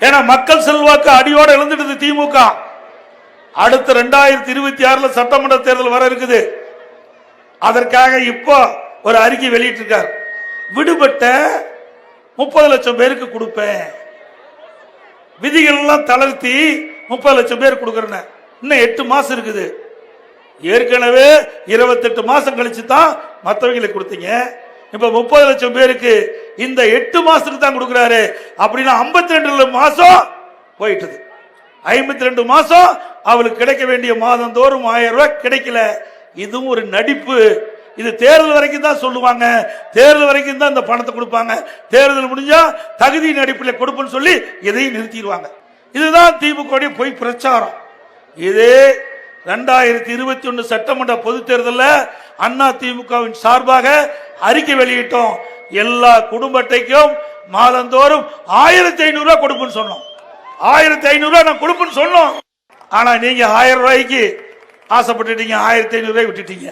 ஏன்னா மக்கள் செல்வாக்கு அடியோட இழந்துடுது திமுக. அடுத்த 2026 சட்டமன்ற தேர்தல் வர இருக்குது. அதற்காக இப்போ ஒரு அறிக்கை வெளியிட்டிருக்கார். விடுபட்ட 30 லட்சம் பேருக்கு கொடுப்பேன், விதிகள் எல்லாம் தளர்த்தி 30 லட்சம் பேர் கொடுக்கறேன். இன்னும் 8 மாசம் இருக்குது. ஏற்கனவே 28 மாசம் கழிச்சு தான் மற்றவங்களுக்கு கொடுத்தீங்க. இப்ப 30 லட்சம் பேருக்கு இந்த 8 மாசத்துக்கு தான் கொடுக்கிறாரு. அப்படின்னா 52 மாசம் போயிட்டது. 52 மாசம் அவளுக்கு கிடைக்க வேண்டிய மாதம் தோறும் 1000 ரூபாய் கிடைக்கல. இதுவும் ஒரு நடிப்பு. இது தேர்தல் வரைக்கும் தான் சொல்லுவாங்க, தேர்தல் வரைக்கும் தான் இந்த பணத்தை கொடுப்பாங்க, தேர்தல் முடிஞ்சா தகுதியின் அடிப்படையில் கொடுப்புன்னு சொல்லி எதையும் நிறுத்திடுவாங்க. இதுதான் திமுக பொய் பிரச்சாரம். இதே 2021 சட்டமன்ற பொது தேர்தலில் அண்ணா திமுகவின் சார்பாக அறிக்கை வெளியிட்டோம். எல்லா குடும்ப அட்டைக்கும் மாதந்தோறும் 1500 ரூபாய் கொடுப்புன்னு சொன்னோம். 1500 ரூபாய் நான் கொடுப்புன்னு சொன்னோம். ஆனா நீங்க 1000 ரூபாய்க்கு ஆசைப்பட்டுட்டீங்க, 1500 ரூபாய் விட்டுட்டீங்க.